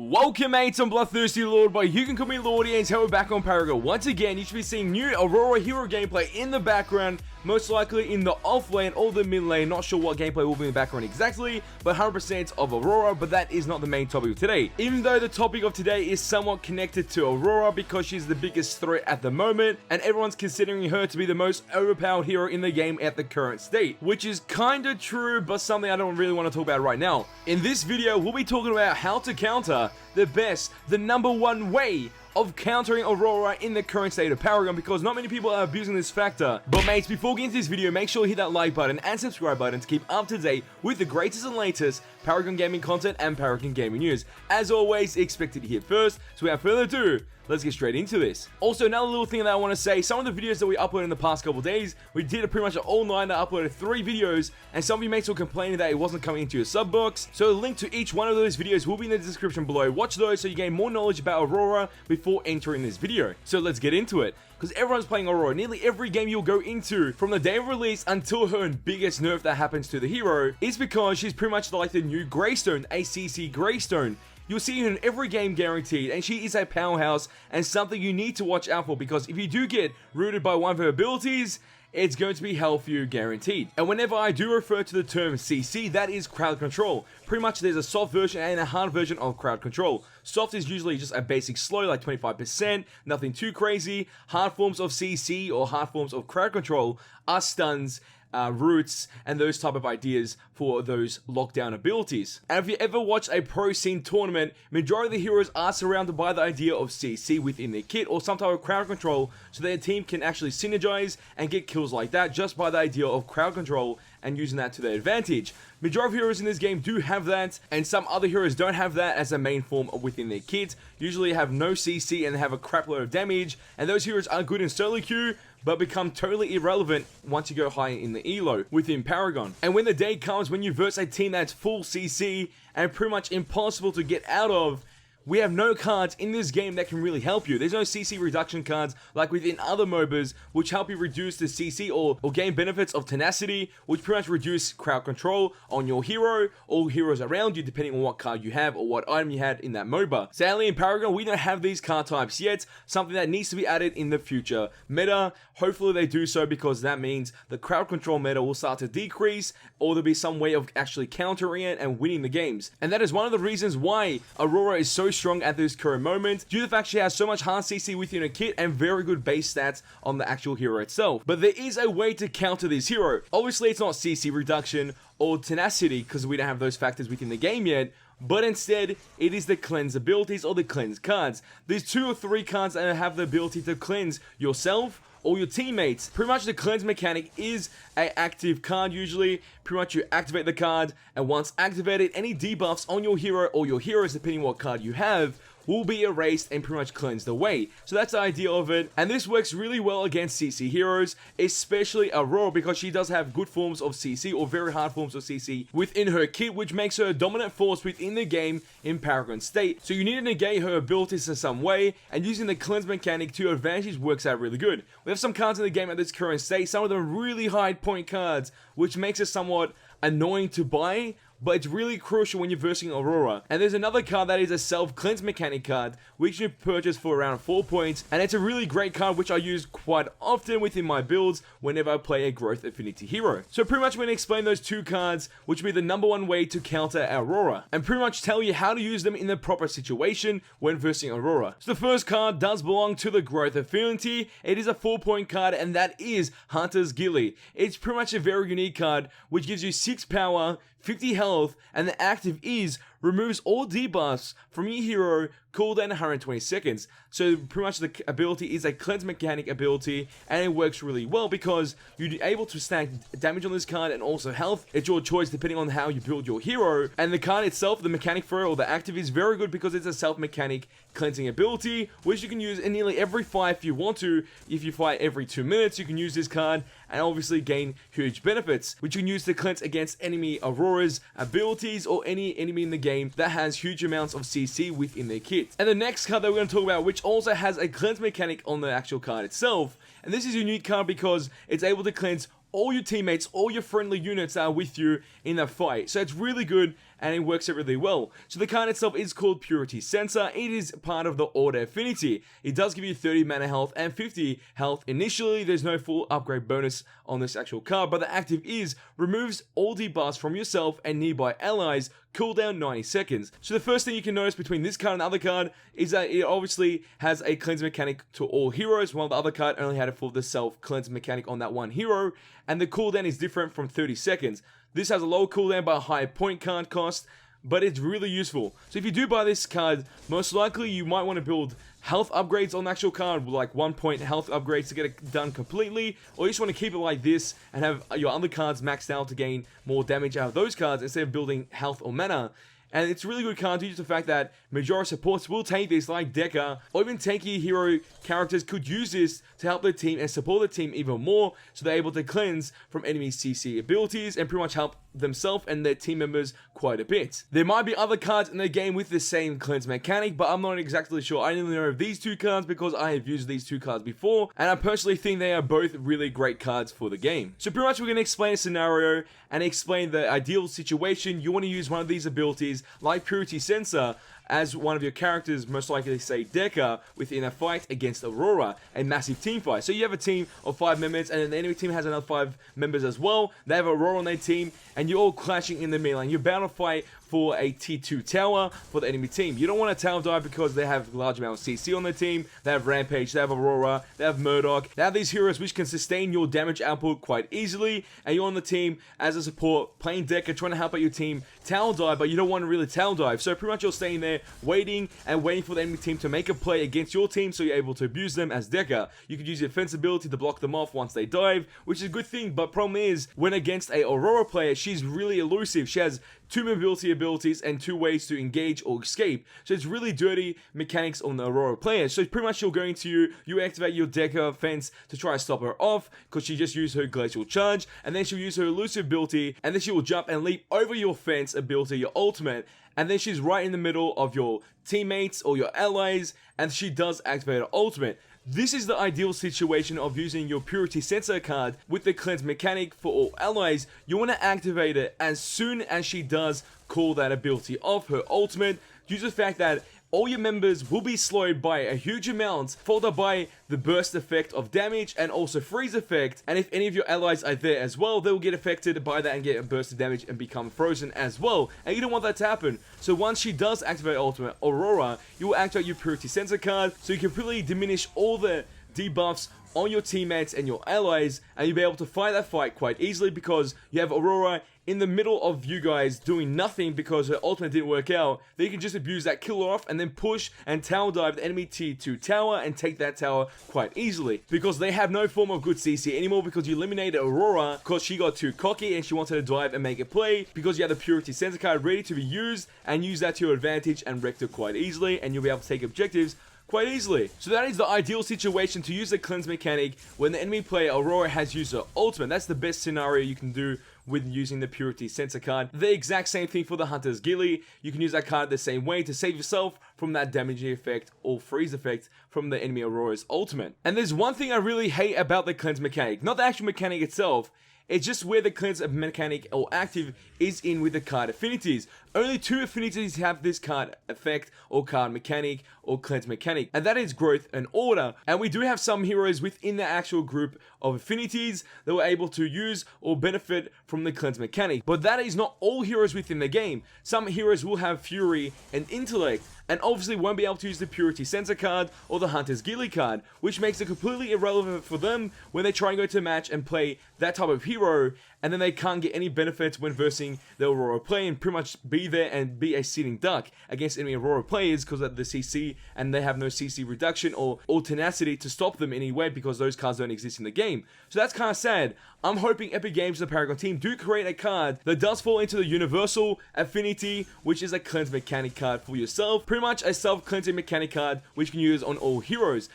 Welcome mates, I'm Bloodthirsty Lord, but you can call me Lordy, and we're back on Paragon. Once again, you should be seeing new Aurora hero gameplay in the background, most likely in the off lane or the mid lane. Not sure what gameplay will be in the background exactly, but 100% of Aurora, but that is not the main topic of today. Even though the topic of today is somewhat connected to Aurora because she's the biggest threat at the moment, and everyone's considering her to be the most overpowered hero in the game at the current state, which is kinda true, but something I don't really want to talk about right now. In this video, we'll be talking about how to counter the number one way of countering Aurora in the current state of Paragon, because not many people are abusing this factor. But mates, before getting into this video, make sure you hit that like button and subscribe button to keep up to date with the greatest and latest Paragon gaming content and Paragon gaming news. As always, expected here first, so without further ado, let's get straight into this. Also, another little thing that I want to say, some of the videos that we uploaded in the past couple days, we did pretty much an all-nighter, uploaded 3 videos, and some of you mates were complaining that it wasn't coming into your sub box. So a link to each one of those videos will be in the description below. Watch those so you gain more knowledge about Aurora before entering this video. So let's get into it, because everyone's playing Aurora. Nearly every game you'll go into, from the day of release until her biggest nerf that happens to the hero, is because she's pretty much like the new Greystone, a CC Greystone. You'll see her in every game guaranteed, and she is a powerhouse and something you need to watch out for, because if you do get rooted by one of her abilities, it's going to be hell for you guaranteed. And whenever I do refer to the term CC, that is crowd control. Pretty much there's a soft version and a hard version of crowd control. Soft is usually just a basic slow, like 25%, nothing too crazy. Hard forms of CC or hard forms of crowd control are stuns, roots, and those type of ideas for those lockdown abilities. And if you ever watch a pro scene tournament, majority of the heroes are surrounded by the idea of CC within their kit or some type of crowd control, so their team can actually synergize and get kills like that just by the idea of crowd control and using that to their advantage. Majority of heroes in this game do have that, and some other heroes don't have that as a main form within their kit. Usually have no CC and they have a crap load of damage, and those heroes are good in solo queue, but become totally irrelevant once you go higher in the elo within Paragon. And when the day comes when you verse a team that's full CC and pretty much impossible to get out of, we have no cards in this game that can really help you. There's no CC reduction cards like within other MOBAs, which help you reduce the CC or gain benefits of tenacity, which pretty much reduce crowd control on your hero or heroes around you, depending on what card you have or what item you had in that MOBA. Sadly, in Paragon, we don't have these card types yet, something that needs to be added in the future meta. Hopefully they do so, because that means the crowd control meta will start to decrease, or there'll be some way of actually countering it and winning the games. And that is one of the reasons why Aurora is so strong at this current moment, due to the fact she has so much hard CC within her kit and very good base stats on the actual hero itself. But there is a way to counter this hero. Obviously it's not CC reduction or tenacity, because we don't have those factors within the game yet, but instead it is the cleanse abilities or the cleanse cards. There's 2 or 3 cards that have the ability to cleanse yourself or your teammates. Pretty much the cleanse mechanic is an active card usually. Pretty much you activate the card, and once activated, any debuffs on your hero or your heroes, depending what card you have, will be erased and pretty much cleansed away. So that's the idea of it, and this works really well against CC heroes, especially Aurora, because she does have good forms of CC or very hard forms of CC within her kit, which makes her a dominant force within the game in Paragon state. So you need to negate her abilities in some way, and using the cleanse mechanic to your advantage works out really good. We have some cards in the game at this current state, some of them really high point cards, which makes it somewhat annoying to buy, but it's really crucial when you're versing Aurora. And there's another card that is a self-cleanse mechanic card, which you purchase for around 4 points, and it's a really great card which I use quite often within my builds whenever I play a growth affinity hero. So pretty much I'm going to explain those 2 cards, which will be the number one way to counter Aurora, and pretty much tell you how to use them in the proper situation when versing Aurora. So the first card does belong to the growth affinity. It is a 4-point card, and that is Hunter's Ghillie. It's pretty much a very unique card, which gives you 6 power, 50 health, and the active is removes all debuffs from your hero, cooldown 120 seconds. So pretty much the ability is a cleanse mechanic ability, and it works really well because you're able to stack damage on this card and also health. It's your choice depending on how you build your hero, and the card itself, the mechanic for it or the active, is very good because it's a self-mechanic cleansing ability, which you can use in nearly every fight if you want to. If you fight every 2 minutes, you can use this card and obviously gain huge benefits, which you can use to cleanse against enemy Aurora's abilities or any enemy in the game that has huge amounts of CC within their kit. And the next card that we're going to talk about, which also has a cleanse mechanic on the actual card itself, and this is a unique card because it's able to cleanse all your teammates, all your friendly units that are with you in the fight. So it's really good and it works out really well. So the card itself is called Purity Sensor. It is part of the Order Affinity. It does give you 30 mana health and 50 health initially. There's no full upgrade bonus on this actual card, but the active is removes all debuffs from yourself and nearby allies, cooldown 90 seconds. So the first thing you can notice between this card and the other card is that it obviously has a cleanse mechanic to all heroes, while the other card only had it for the self-cleanse mechanic on that one hero, and the cooldown is different from 30 seconds. This has a lower cooldown by a higher point card cost, but it's really useful. So if you do buy this card, most likely you might want to build health upgrades on the actual card, like 1 point health upgrades to get it done completely, or you just want to keep it like this and have your other cards maxed out to gain more damage out of those cards instead of building health or mana. And it's a really good card due to the fact that majority supports will take this, like Deca, or even tanky hero characters could use this to help their team and support the team even more, so they're able to cleanse from enemy CC abilities and pretty much help themselves and their team members quite a bit. There might be other cards in the game with the same cleanse mechanic, but I'm not exactly sure. I only know of these two cards because I have used these two cards before, and I personally think they are both really great cards for the game. So pretty much we're going to explain a scenario and explain the ideal situation. You want to use one of these abilities like Purity Sensor as one of your characters, most likely say Deca, within a fight against Aurora, a massive team fight. So you have a team of 5 members, and then the enemy team has another 5 members as well. They have Aurora on their team, and you're all clashing in the middle, and you're about to fight for a T2 tower for the enemy team. You don't want a tower dive because they have large amount of CC on their team. They have Rampage, they have Aurora, they have Murdoch. They have these heroes which can sustain your damage output quite easily, and you're on the team as a support, playing Deca, trying to help out your team tower dive, but you don't want to really tower dive. So pretty much you're staying there, waiting for the enemy team to make a play against your team, so you're able to abuse them as Deca. You could use your defense ability to block them off once they dive, which is a good thing, but problem is, when against a Aurora player, she's really elusive. She has 2 mobility abilities and 2 ways to engage or escape. So it's really dirty mechanics on the Aurora player. So pretty much she'll go into you activate your Deca fence to try to stop her off, because she just used her glacial charge, and then she'll use her elusive ability, and then she will jump and leap over your fence ability, your ultimate, and then she's right in the middle of your teammates or your allies, and she does activate her ultimate. This is the ideal situation of using your Purity Sensor card with the cleanse mechanic for all allies. You want to activate it as soon as she does call that ability off, her ultimate, due to the fact that all your members will be slowed by a huge amount, followed by the burst effect of damage and also freeze effect. And if any of your allies are there as well, they will get affected by that and get a burst of damage and become frozen as well. And you don't want that to happen. So once she does activate ultimate Aurora, you will activate your Purity Sensor card, so you can completely diminish all the debuffs on your teammates and your allies, and you'll be able to fight that fight quite easily because you have Aurora in the middle of you guys doing nothing because her ultimate didn't work out. Then you can just abuse that, kill her off, and then push and tower dive the enemy T2 tower and take that tower quite easily, because they have no form of good CC anymore, because you eliminated Aurora because she got too cocky and she wanted to dive and make a play, because you have the Purity Sensor card ready to be used, and use that to your advantage and wreck her quite easily, and you'll be able to take objectives quite easily. So that is the ideal situation to use the cleanse mechanic when the enemy player Aurora has used her ultimate. That's the best scenario you can do with using the Purity Sensor card. The exact same thing for the Hunter's Ghillie. You can use that card the same way to save yourself from that damaging effect or freeze effect from the enemy Aurora's ultimate. And there's one thing I really hate about the cleanse mechanic, not the actual mechanic itself. It's just where the cleanse mechanic or active is in with the card affinities. Only 2 affinities have this card effect or card mechanic or cleanse mechanic, and that is growth and order. And we do have some heroes within the actual group of affinities that were able to use or benefit from the cleanse mechanic, but that is not all heroes within the game. Some heroes will have fury and intellect, and obviously won't be able to use the Purity Sensor card or the Hunter's Ghillie card, which makes it completely irrelevant for them when they try and go to a match and play that type of hero, and then they can't get any benefits when versing the Aurora play and pretty much be there and be a sitting duck against enemy Aurora players because of the CC, and they have no CC reduction or tenacity to stop them anyway because those cards don't exist in the game. So that's kind of sad. I'm hoping Epic Games and the Paragon team do create a card that does fall into the Universal Affinity, which is a cleanse mechanic card for yourself. Pretty much a self-cleansing mechanic card which you can use on all heroes.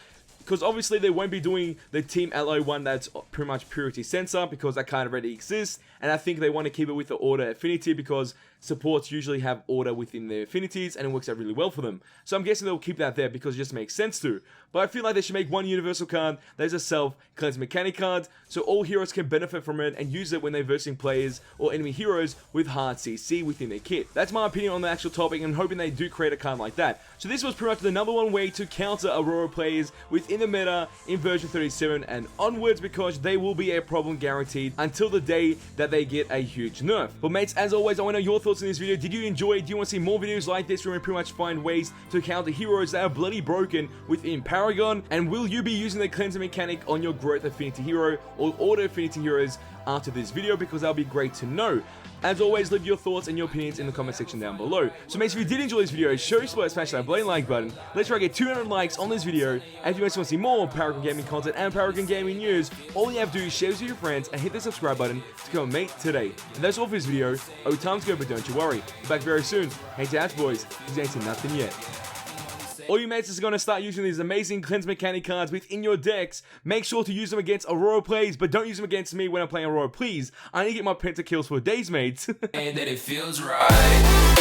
because obviously they won't be doing the Team Allo one that's pretty much Purity Sensor, because that kind of already exists, and I think they want to keep it with the Order affinity because supports usually have Order within their affinities and it works out really well for them. So I'm guessing they'll keep that there because it just makes sense to. But I feel like they should make one universal card that is a self-cleanse mechanic card, so all heroes can benefit from it and use it when they're versing players or enemy heroes with hard CC within their kit. That's my opinion on the actual topic, and hoping they do create a card like that. So this was pretty much the number one way to counter Aurora players within the meta in version 37 and onwards, because they will be a problem guaranteed until the day that they get a huge nerf. But mates, as always, I want to know your thoughts on this video. Did you enjoy it? Do you want to see more videos like this where we pretty much find ways to counter heroes that are bloody broken within Paragon? And will you be using the cleanser mechanic on your growth affinity hero or order affinity heroes after this video? Because that'll be great to know. As always, leave your thoughts and your opinions in the comment section down below. So mates, if you did enjoy this video, show your support, smash that bloody like button. Let's try to get 200 likes on this video. And if you guys want to see more Paragon Gaming content and Paragon Gaming news, all you have to do is share this with your friends and hit the subscribe button to become a mate today. And that's all for this video. Oh, time's go, but don't you worry. We're back very soon. Hate to ask, boys, because ain't seen nothing yet. All you mates is going to start using these amazing cleanse mechanic cards within your decks. Make sure to use them against Aurora plays, but don't use them against me when I'm playing Aurora, please. I need to get my pentakills for days, mates. And that it feels right.